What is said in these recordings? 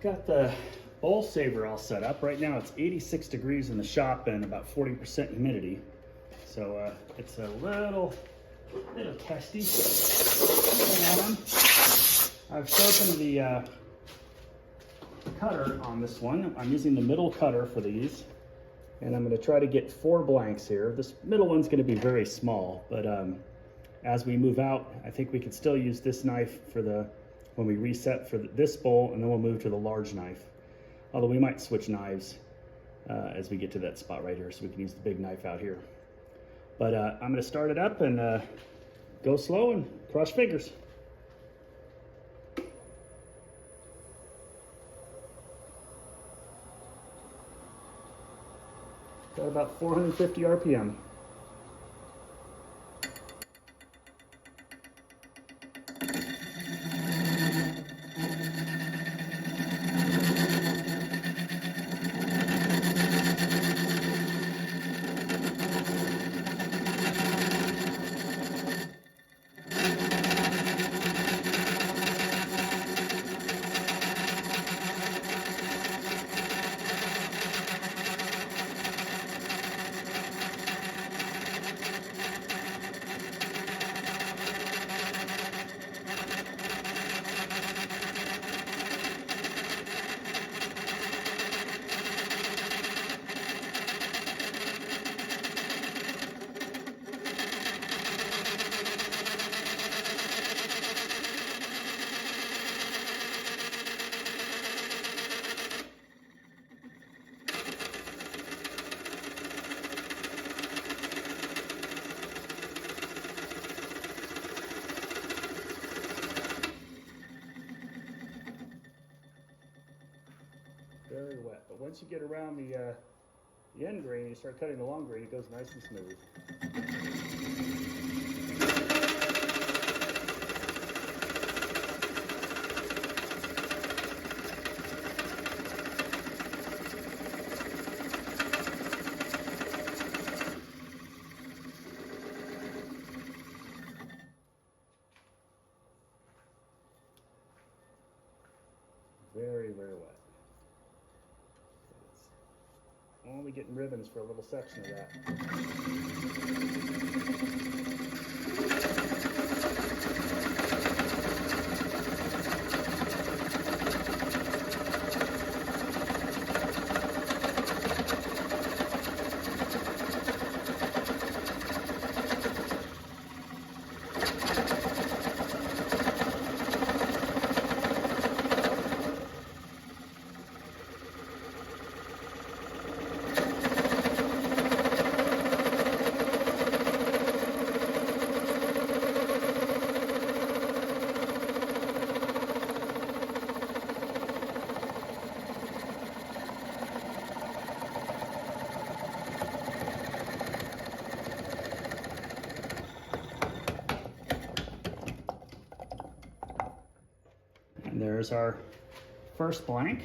got the bowl saver all set up. Right now it's 86 degrees in the shop and about 40% humidity. So it's a little testy. I've sharpened the cutter on this one. I'm using the middle cutter for these. And I'm going to try to get 4 blanks here. This middle one's going to be very small, but as we move out, I think we can still use this knife for when we reset for this bowl, and then we'll move to the large knife. Although we might switch knives as we get to that spot right here, so we can use the big knife out here. But I'm going to start it up and go slow and cross fingers. Got about 450 RPM. Very wet, but once you get around the end grain, you start cutting the long grain, it goes nice and smooth. Very, very wet. Only getting ribbons for a little section of that. And there's our first blank.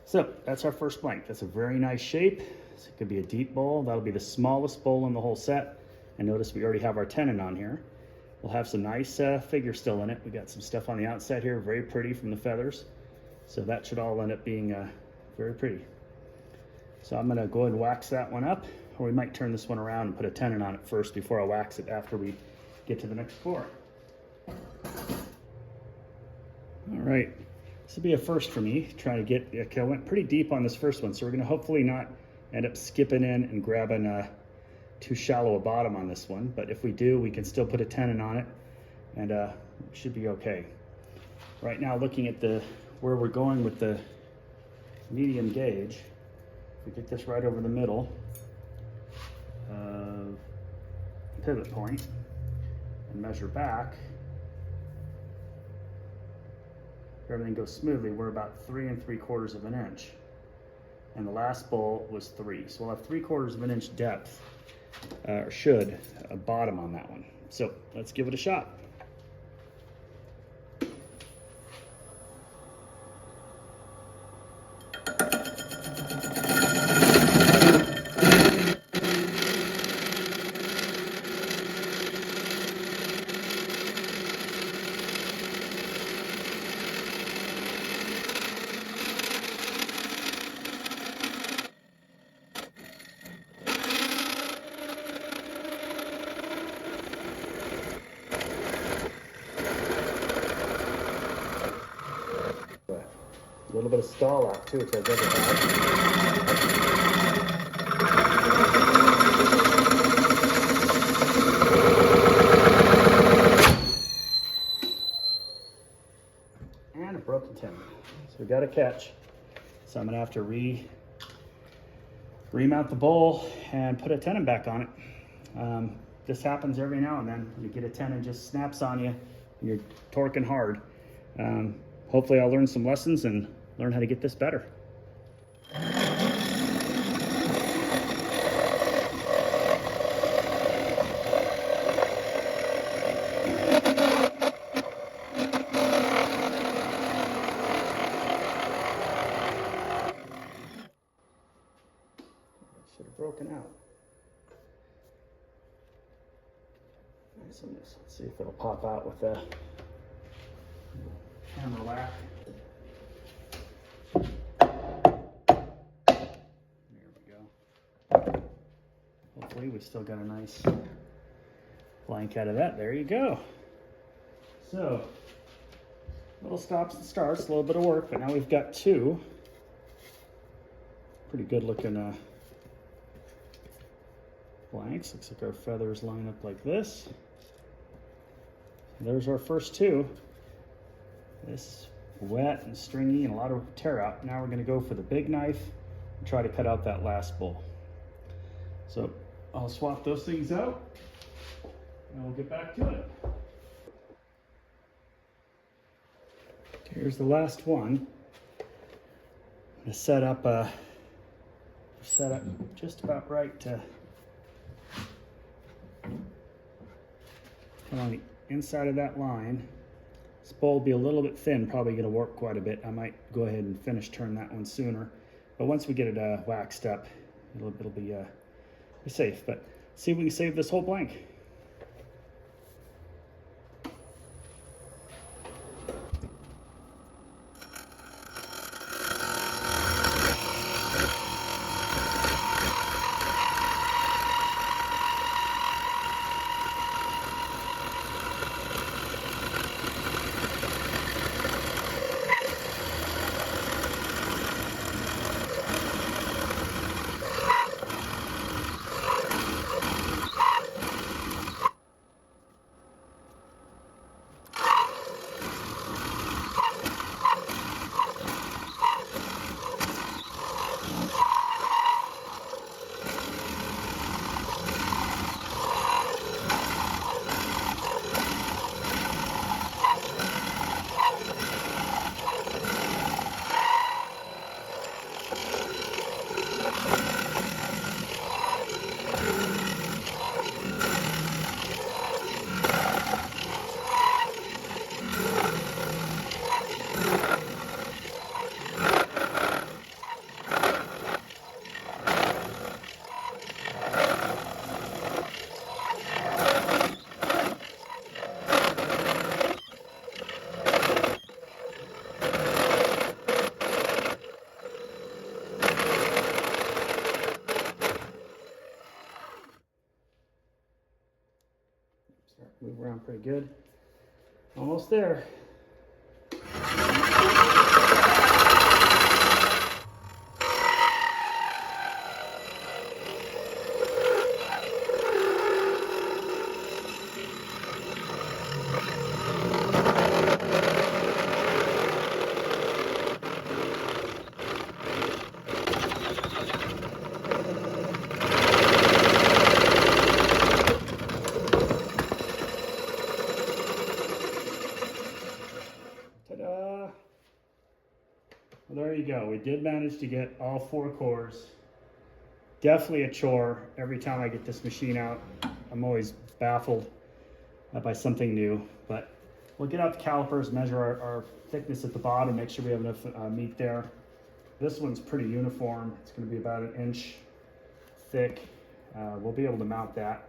So that's our first blank. That's a very nice shape. So it could be a deep bowl. That'll be the smallest bowl in the whole set. And notice we already have our tenon on here. We'll have some nice figure still in it. We got some stuff on the outside here, very pretty from the feathers. So that should all end up being very pretty. So I'm gonna go ahead and wax that one up, or we might turn this one around and put a tenon on it first before I wax it after we get to the next floor. All right, this will be a first for me, trying to get, okay, I went pretty deep on this first one, so we're gonna hopefully not end up skipping in and grabbing too shallow a bottom on this one, but if we do, we can still put a tenon on it, and it should be okay. Right now, looking at where we're going with the medium gauge, if we get this right over the middle of the pivot point and measure back, if everything goes smoothly, we're about 3 3/4 of an inch. And the last bowl was 3. So we'll have 3/4 of an inch depth, or should, a bottom on that one. So let's give it a shot. little bit of stall out too, which I've never had. And a broken tenon. So we got a catch. So I'm gonna have to remount the bowl and put a tenon back on it. This happens every now and then. You get a tenon, just snaps on you, and you're torquing hard. Hopefully I'll learn some lessons and learn how to get this better. Should have broken out. Nice on this. Let's see if it'll pop out with the hammer whack. There we go. Hopefully we still got a nice blank out of that. There you go. So, little stops and starts, a little bit of work, but now we've got two pretty good looking blanks. Looks like our feathers line up like this. There's our first two. This wet and stringy and a lot of tear out. Now we're going to go for the big knife and try to cut out that last bowl. So I'll swap those things out and we'll get back to it. Here's the last one. I'm going to set up just about right to come on the inside of that line. This bowl will be a little bit thin, probably going to work quite a bit. I might go ahead and finish turn that one sooner, but once we get it waxed up, it'll be safe. But see if we can save this whole blank. Move around pretty good. Almost there. Well, there you go. We did manage to get all 4 cores. Definitely a chore every time I get this machine out. I'm always baffled by something new, but we'll get out the calipers, measure our thickness at the bottom, make sure we have enough meat there. This one's pretty uniform. It's going to be about 1 inch thick. We'll be able to mount that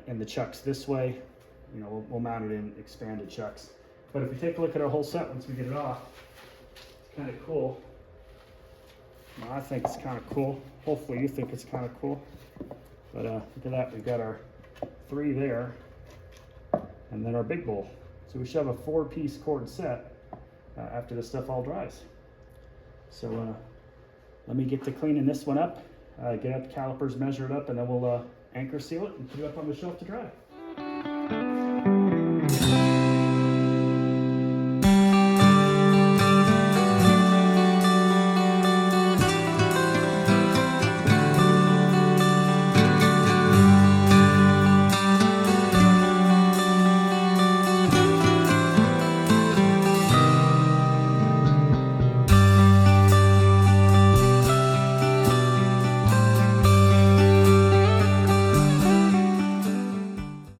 in the chucks this way. You know, we'll mount it in expanded chucks. But if we take a look at our whole set once we get it off, it's kind of cool. Well, I think it's kind of cool. Hopefully you think it's kind of cool. But look at that, we've got our 3 there, and then our big bowl. So we should have a 4-piece cord set after this stuff all dries. So let me get to cleaning this one up, get out the calipers, measure it up, and then we'll anchor seal it and put it up on the shelf to dry.